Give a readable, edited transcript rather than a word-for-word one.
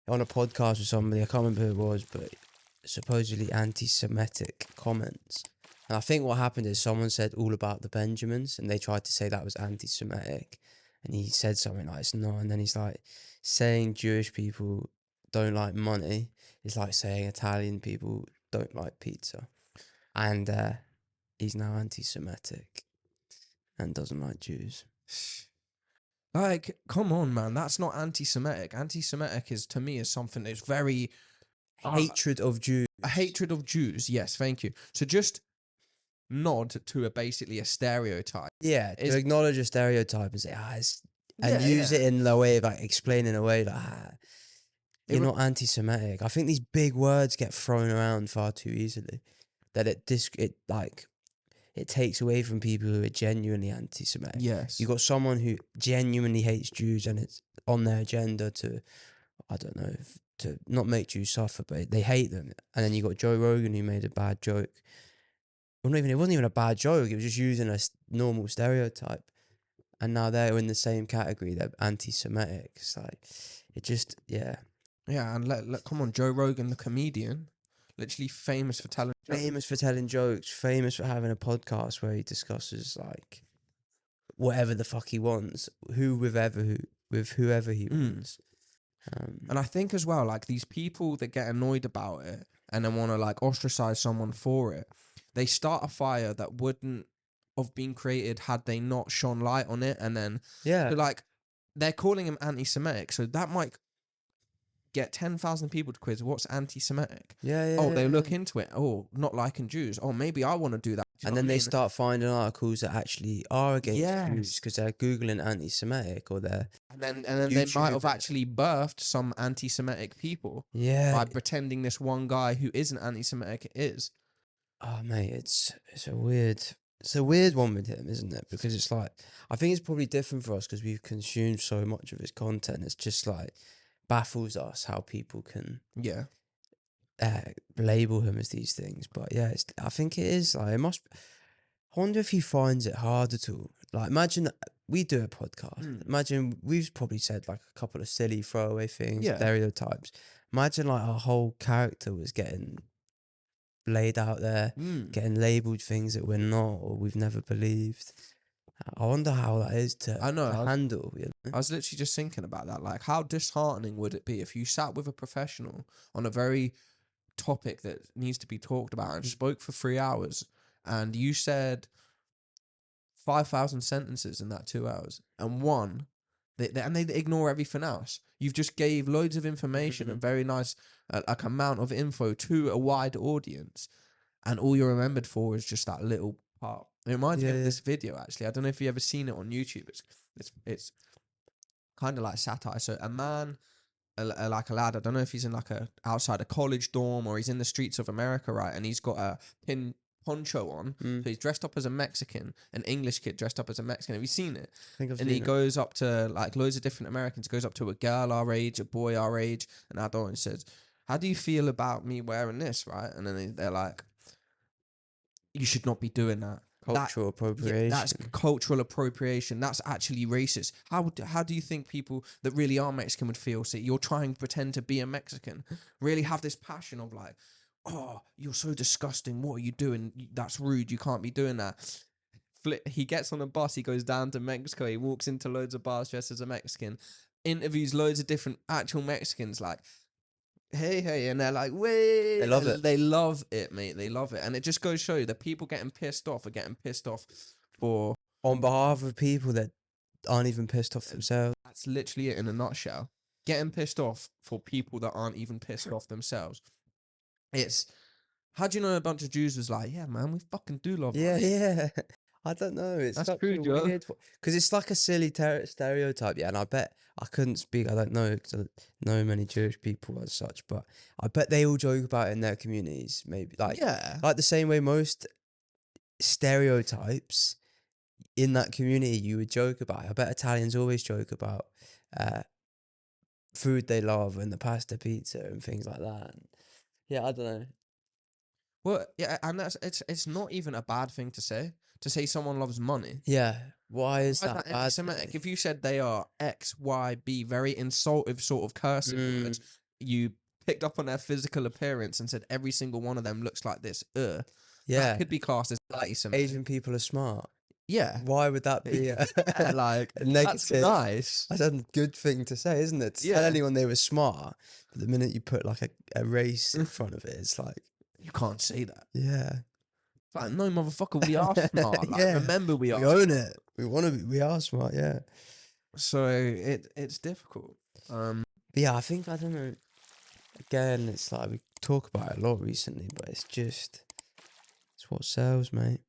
on a podcast with somebody, I can't remember who it was, but supposedly anti-Semitic comments. And I think what happened is someone said all about the Benjamins, and they tried to say that was anti-Semitic, and he said something like it's not, and then he's like saying Jewish people don't like money is like saying Italian people don't like pizza, and he's now anti-Semitic and doesn't like Jews. Like, come on, man. That's not anti-Semitic. Anti-Semitic is, to me, is something that's very Hatred of Jews. a hatred of Jews. Yes, thank you. So just nod to basically a stereotype. Yeah, Is- to acknowledge a stereotype and say, and use it in the way of like explaining away like, you're not anti-Semitic. I think these big words get thrown around far too easily. That it takes away from people who are genuinely anti-Semitic. Yes. You got someone who genuinely hates Jews and it's on their agenda to, I don't know, to not make Jews suffer, but they hate them. And then you got Joe Rogan who made a bad joke. Well, it wasn't even a bad joke. It was just using a normal stereotype. And now they're in the same category. They're anti-Semitic. It's like, it just, yeah. Yeah, and come on, Joe Rogan, the comedian, literally famous for telling Jokes, famous for having a podcast where he discusses like whatever the fuck he wants, with whoever he wants. And I think as well, like these people that get annoyed about it and then want to like ostracize someone for it, they start a fire that wouldn't have been created had they not shone light on it. And then Yeah. so like they're calling him anti-Semitic, so that might get 10,000 people to quiz what's anti-Semitic. Yeah. They look into it. Oh, not liking Jews. Oh, maybe I want to do that. And then they start finding articles that actually are against Jews because they're Googling anti-Semitic or they're... And then they might have actually birthed some anti-Semitic people. Yeah. By pretending this one guy who isn't anti-Semitic is. Oh, mate, it's a weird one with him, isn't it? Because it's like, I think it's probably different for us because we've consumed so much of his content. It's just like, baffles us how people can label him as these things. But yeah, I think it is like, it must. I wonder if he finds it hard at all. Like, imagine we do a podcast. Imagine we've probably said like a couple of silly throwaway things, stereotypes. Imagine like our whole character was getting laid out there, getting labelled things that we're not or we've never believed. I wonder how that is to handle. You know? I was literally just thinking about that. Like, how disheartening would it be if you sat with a professional on a very topic that needs to be talked about and spoke for 3 hours and you said 5,000 sentences in that 2 hours and they ignore everything else. You've just gave loads of information and very nice like amount of info to a wide audience, and all you're remembered for is just that little part. It reminds me of this video actually. I don't know if you've ever seen it on YouTube. It's kind of like satire. So a man, like a lad, I don't know if he's in like outside a college dorm or he's in the streets of America, right? And he's got a poncho on, so he's dressed up as a Mexican, an English kid dressed up as a Mexican. Have you seen it? I think I've and seen he goes up to like loads of different Americans, goes up to a girl our age, a boy our age, an adult, and says, "How do you feel about me wearing this?" Right? And then they're like, "You should not be doing that." Cultural appropriation. That's cultural appropriation. That's actually racist. How do you think people that really are Mexican would feel? So you're trying to pretend to be a Mexican, really have this passion of like, oh, you're so disgusting. What are you doing? That's rude. You can't be doing that. He gets on a bus. He goes down to Mexico. He walks into loads of bars dressed as a Mexican, interviews loads of different actual Mexicans like, hey, and they're like, wait. They love it. They love it, mate. They love it. And it just goes to show you that people getting pissed off are getting pissed off for... on behalf of people that aren't even pissed off themselves. That's literally it in a nutshell. Getting pissed off for people that aren't even pissed off themselves. It's... How do you know a bunch of Jews was like, yeah, man, we fucking do love money. Yeah. I don't know. It's That's such true, a Joe. weird... Because it's like a silly stereotype, yeah, and I bet... I couldn't speak, I don't know, because I don't know many Jewish people as such, but I bet they all joke about it in their communities, maybe. Like the same way most stereotypes in that community you would joke about. I bet Italians always joke about food they love and the pasta pizza and things like that. And yeah, I don't know. Well, yeah, and it's not even a bad thing to say someone loves money. Yeah, why is that bad? Anti-Semitic? If you said they are X, Y, B, very insultive sort of cursing words, you picked up on their physical appearance and said every single one of them looks like this, that Yeah. could be classed as Like anti-Semitic. Asian people are smart. Yeah. Why would that be Yeah, like, a that's negative? nice. That's a good thing to say, isn't it? To tell Yeah. anyone they were smart, but the minute you put like a race in front of it, it's like, You can't say that. yeah. Like, no, motherfucker, we are smart. Like, Yeah. remember, we are. We own it. We want to be. We are smart. Yeah. So it's difficult. But yeah, I think, I don't know. Again, it's like we talk about it a lot recently, but it's what sells, mate.